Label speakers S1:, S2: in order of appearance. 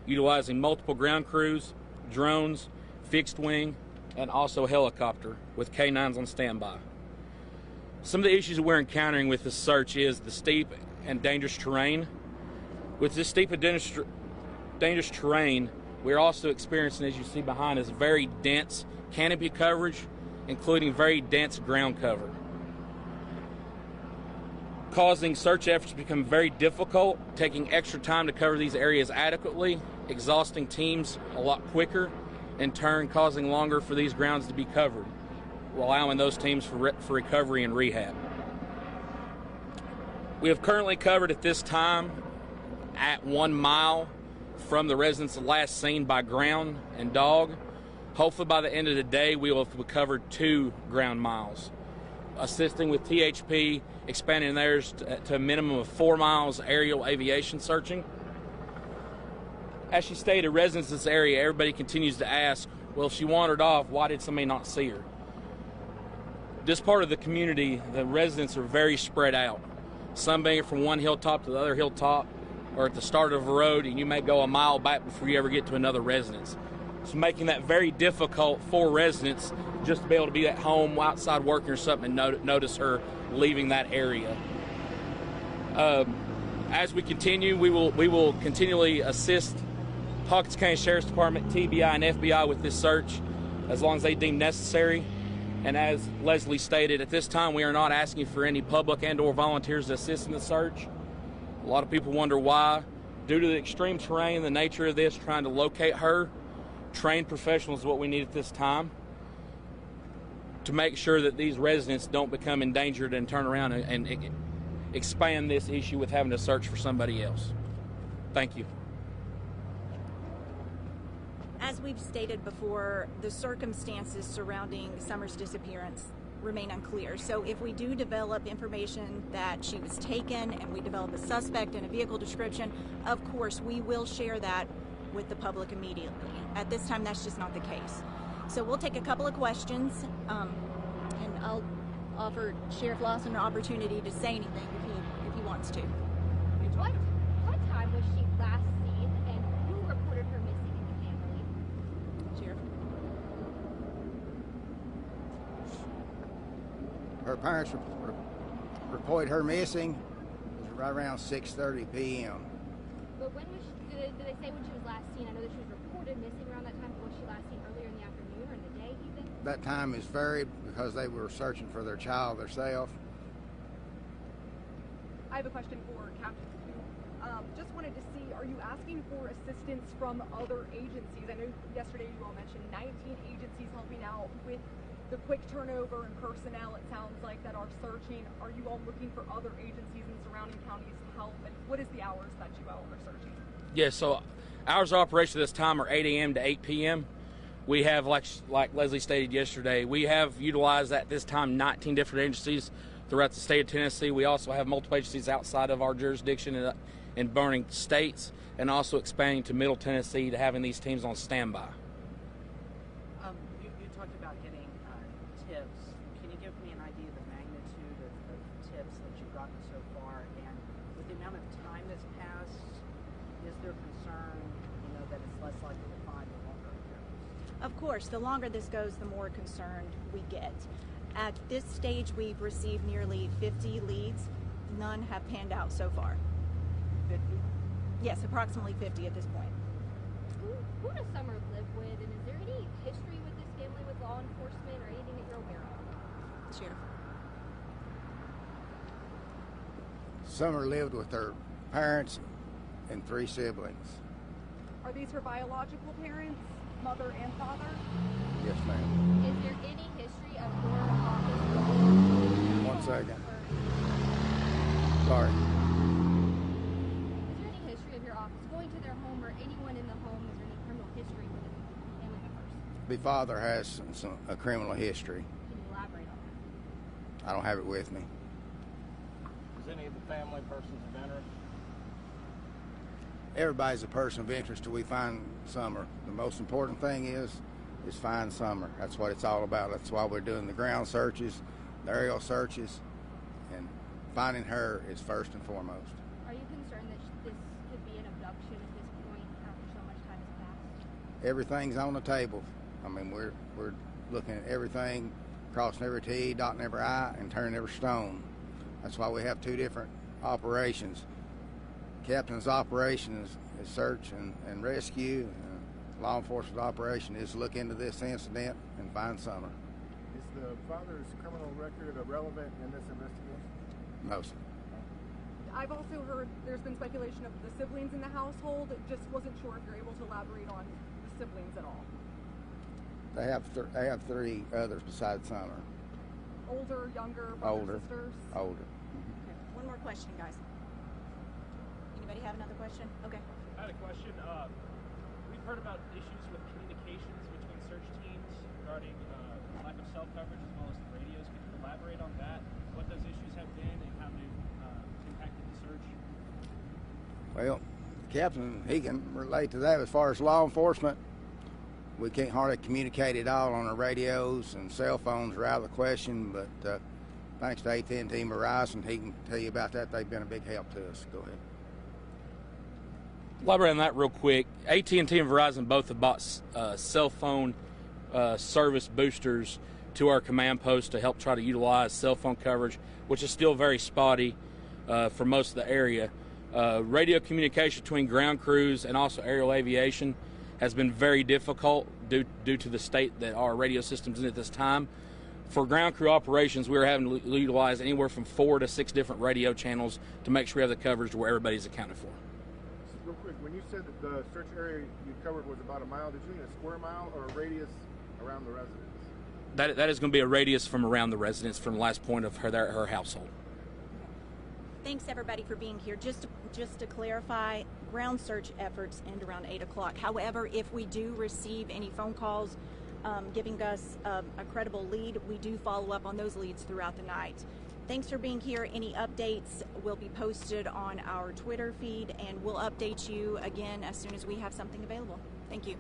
S1: utilizing multiple ground crews, drones, fixed wing, and also helicopter with K9s on standby. Some of the issues that we're encountering with this search is the steep and dangerous terrain. With this steep and dangerous terrain, we're also experiencing, as you see behind us, very dense canopy coverage, including very dense ground cover, causing search efforts to become very difficult, taking extra time to cover these areas adequately, exhausting teams a lot quicker, in turn causing longer for these grounds to be covered, allowing those teams for recovery and rehab. We have currently covered at this time at 1 mile from the residents last seen by ground and dog. Hopefully by the end of the day we will have covered 2 ground miles, assisting with THP expanding theirs to a minimum of 4 miles aerial aviation searching. As she stated, residents in this area, everybody continues to ask, well, if she wandered off, why did somebody not see her? This part of the community, the residents are very spread out. Some being from one hilltop to the other hilltop, or at the start of a road, and you may go a mile back before you ever get to another residence. So making that very difficult for residents just to be able to be at home, outside working or something, and notice her leaving that area. As we continue, we will continually assist Hawkins County Sheriff's Department, TBI, and FBI with this search as long as they deem necessary. And as Leslie stated, at this time we are not asking for any public and or volunteers to assist in the search. A lot of people wonder why. Due to the extreme terrain, the nature of this, trying to locate her, trained professionals is what we need at this time to make sure that these residents don't become endangered and turn around and expand this issue with having to search for somebody else. Thank you.
S2: As we've stated before, the circumstances surrounding Summer's disappearance remain unclear. So if we do develop information that she was taken and we develop a suspect and a vehicle description, of course we will share that with the public immediately. At this time, that's just not the case. So we'll take a couple of questions, and I'll offer Sheriff Lawson an opportunity to say anything if he wants to.
S3: What time was she last seen, and who reported her missing in the family?
S2: Sheriff?
S4: Her parents reported her missing. It was right around 6:30 p.m.
S3: But when was she, did they say when she was last seen? I know that she was reported missing around that time, but was she last seen earlier in the afternoon or in the day even?
S4: That time is varied because they were searching for their child themselves.
S5: I have a question for Captain Scoop. Just wanted to see, are you asking for assistance from other agencies? I know yesterday you all mentioned 19 agencies helping out with the quick turnover in personnel, it sounds like, that are searching. Are you all looking for other agencies in surrounding counties to help? And what is the hours that you all are searching?
S1: Yes, so hours of operation this time are 8 a.m. to 8 p.m. We have, like Leslie stated yesterday, we have utilized at this time 19 different agencies throughout the state of Tennessee. We also have multiple agencies outside of our jurisdiction in burning states, and also expanding to Middle Tennessee to having these teams on standby.
S6: You talked about getting tips. Can you give me an idea of the magnitude of tips that you've gotten so far? And with the amount of time that's passed, is there concern, that it's less likely to find the longer it goes?
S2: Of course, the longer this goes, the more concerned we get. At this stage, we've received nearly 50 leads. None have panned out so far.
S6: 50?
S2: Yes, approximately 50 at this point.
S3: Who does Summer live with, and is there any history with this family with law enforcement or anything that you're aware of?
S2: Sheriff.
S4: Summer lived with her parents and 3 siblings.
S5: Are these her biological parents, mother and father?
S4: Yes, ma'am.
S3: Is there any history of your office?
S4: 1 second. Sorry.
S3: Is there any history of your office going to their home or anyone in the home? Is there any criminal history with the family members?
S4: The father has a criminal history.
S3: Can you elaborate on that?
S4: I don't have it with me.
S7: Is any of the family persons of interest?
S4: Everybody's a person of interest till we find Summer. The most important thing is find Summer. That's what it's all about. That's why we're doing the ground searches, the aerial searches, and finding her is first and foremost.
S3: Are you concerned that this could be an abduction at this point after so much
S4: everything's on the table. I mean, we're looking at everything, crossing every T, dotting every I, and turning every stone. That's why we have two different operations. Captain's operation is search and rescue. Law enforcement operation is look into this incident and find Summer.
S8: Is the father's criminal record relevant in this investigation?
S4: No, sir.
S5: I've also heard there's been speculation of the siblings in the household. Just wasn't sure if you're able to elaborate on the siblings at all.
S4: They have three others besides Summer.
S5: Older, younger, brothers, sisters?
S4: Older.
S2: Okay. One more question, guys. Anybody have another question? Okay.
S9: I had a question. We've heard about issues with communications between search teams regarding lack of cell coverage as well as the radios. Could you elaborate on that? What those issues have been and how they've impacted the search?
S4: Well, Captain, he can relate to that. As far as law enforcement, we can't hardly communicate at all on our radios, and cell phones are out of the question, but thanks to AT&T and Verizon, he can tell you about that. They've been a big help to us. Go ahead.
S1: Elaborate on that real quick. AT&T and Verizon both have bought cell phone service boosters to our command post to help try to utilize cell phone coverage, which is still very spotty for most of the area. Radio communication between ground crews and also aerial aviation has been very difficult due to the state that our radio system's in at this time. For ground crew operations, we're having to utilize anywhere from 4 to 6 different radio channels to make sure we have the coverage where everybody's accounted for.
S8: Real quick, when you said that the search area you covered was about a mile, did you mean a square mile or a radius around the residence?
S1: That is going to be a radius from around the residence from the last point of her household.
S2: Thanks everybody for being here. Just to clarify, ground search efforts end around 8 o'clock. However, if we do receive any phone calls giving us a credible lead, we do follow up on those leads throughout the night. Thanks for being here. Any updates will be posted on our Twitter feed, and we'll update you again as soon as we have something available. Thank you.